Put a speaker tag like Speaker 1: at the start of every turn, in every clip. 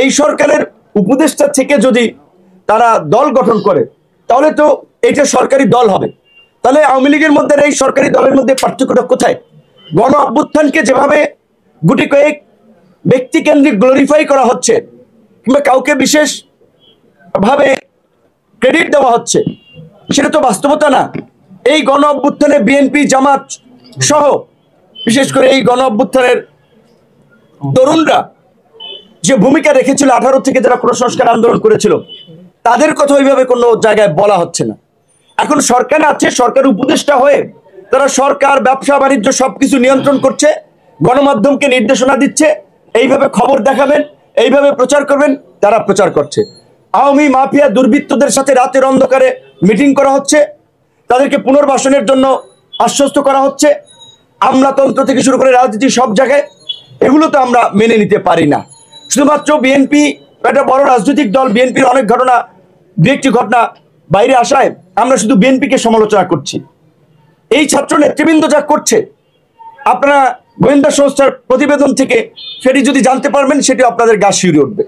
Speaker 1: এই সরকারের উপদেষ্টা থেকে যদি তারা দল গঠন করে তাহলে তো এটা সরকারি দল হবে। তাহলে আওয়ামী লীগের মধ্যে এই সরকারি দলের মধ্যে পার্থক্যটা কোথায়? গণ অভ্যুত্থানকে যেভাবে গুটি কয়েক ব্যক্তি কেন্দ্রিক গ্লোরিফাই করা হচ্ছে কিংবা কাউকে বিশেষ ভাবে ক্রেডিট দেওয়া হচ্ছে, সেটা তো বাস্তবতা না। এই গণ অভ্যুত্থানে বিএনপি জামাত সহ বিশেষ করে এই গণ অভ্যুত্থানের তরুণরা যে ভূমিকা রেখেছিল 18 থেকে যারা প্রসংস্কার আন্দোলন করেছিল, তাদের কথা ওইভাবে কোনো জায়গায় বলা হচ্ছে না। এখন সরকার আছে, সরকার উপদেষ্টা হয়ে তারা সরকার ব্যবসা বাণিজ্য সবকিছু নিয়ন্ত্রণ করছে, গণমাধ্যমকে নির্দেশনা দিচ্ছে, এইভাবে খবর দেখাবেন, এইভাবে প্রচার করবেন, তারা প্রচার করছে। আওয়ামী মাফিয়া দুর্বৃত্তদের সাথে রাতের অন্ধকারে মিটিং করা হচ্ছে, তাদেরকে পুনর্বাসনের জন্য আশ্বস্ত করা হচ্ছে, আমলাতন্ত্র থেকে শুরু করে রাজনীতি সব জায়গায়। এগুলো তো আমরা মেনে নিতে পারি না। শুধুমাত্র বিএনপি একটা বড় রাজনৈতিক দল, বিএনপির অনেক ঘটনা, দু একটি ঘটনা বাইরে আসায় আমরা শুধু বিএনপিকে সমালোচনা করছি। এই ছাত্র নেতৃবৃন্দ যা করছে, আপনারা গোয়েন্দা সংস্থার প্রতিবেদন থেকে সেটি যদি জানতে পারবেন, সেটি আপনাদের গা শিউরে উঠবে।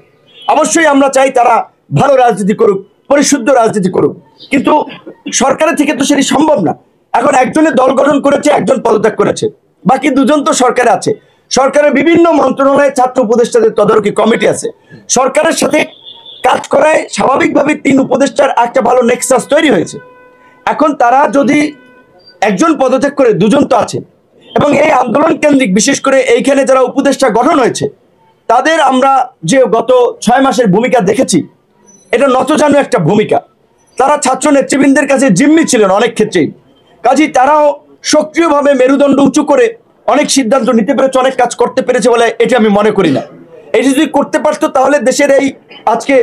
Speaker 1: অবশ্যই আমরা চাই তারা ভালো রাজনীতি করুক, পরিশুদ্ধ রাজনীতি করুক, কিন্তু সরকারের থেকে তো সেটি সম্ভব না। এখন একজনের দল গঠন করেছে, একজন পদত্যাগ করেছে, বাকি দুজন তো সরকারে আছে। সরকারের বিভিন্ন মন্ত্রণালয়ে ছাত্র উপদেষ্টাদের তদারকি কমিটি আছে। সরকারের সাথে কাজ করায় স্বাভাবিকভাবে 3 উপদেষ্টার একটা ভালো নেক্সাস তৈরি হয়েছে। এখন তারা যদি একজন পদত্যাগ করে, দুজন তো আছে, এবং এই আন্দোলন কেন্দ্রিক বিশেষ করে এইখানে যারা উপদেষ্টা গঠন হয়েছে, তাদের আমরা যে গত 6 মাসের ভূমিকা দেখেছি, এটা নতজানু একটা ভূমিকা। তারা ছাত্র নেতৃবৃন্দের কাছে জিম্মি ছিলেন অনেক ক্ষেত্রেই, কাজেই তারাও সক্রিয়ভাবে মেরুদণ্ড উঁচু করে অনেক সিদ্ধান্ত নিতে পেরেছে, অনেক কাজ করতে পেরেছে বলে এটি আমি মনে করি না। এটি যদি করতে পারতো তাহলে দেশের এই আজকে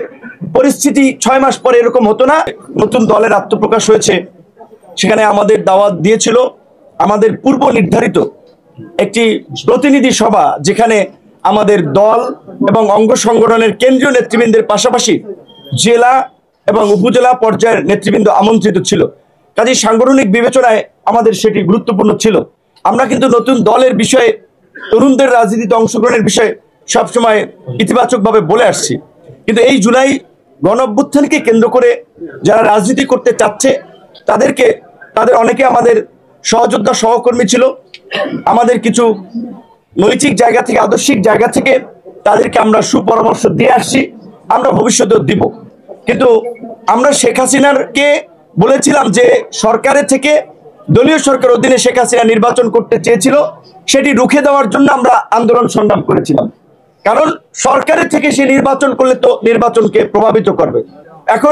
Speaker 1: পরিস্থিতি 6 মাস পরে এরকম হতো না। নতুন দলের আত্মপ্রকাশ হয়েছে, সেখানে আমাদের দাওয়াত দিয়েছিল আমাদের পূর্ব নির্ধারিত একটি প্রতিনিধি সভা, যেখানে আমাদের দল এবং অঙ্গ সংগঠনের কেন্দ্রীয় নেতৃবৃন্দের পাশাপাশি জেলা এবং উপজেলা পর্যায়ের নেতৃবৃন্দ আমন্ত্রিত ছিল। কাজেই সাংগঠনিক বিবেচনায় আমাদের সেটি গুরুত্বপূর্ণ ছিল। আমরা কিন্তু নতুন দলের বিষয়ে, তরুণদের রাজনীতিতে অংশগ্রহণের বিষয়ে সবসময় ইতিবাচকভাবে বলে আসছি, কিন্তু এই জুলাই গণ অভ্যুত্থানকে কেন্দ্র করে যারা রাজনীতি করতে চাচ্ছে, তাদের অনেকে আমাদের সহযোদ্ধা সহকর্মী ছিল। আমাদের কিছু নৈতিক জায়গা থেকে, আদর্শিক জায়গা থেকে তাদেরকে আমরা সুপরামর্শ দিয়ে আসছি, আমরা ভবিষ্যতেও দিব। কিন্তু আমরা শেখ হাসিনাকে বলেছিলাম যে সরকারের থেকে, দলীয় সরকার অধীনে শেখ হাসিনা নির্বাচন করতে চেয়েছিল, সেটি রুখে দেওয়ার জন্য আমরা আন্দোলন সংগ্রাম করেছিলাম। কারণ সরকারের থেকে সে নির্বাচন করলে তো নির্বাচনকে প্রভাবিত করবে। এখন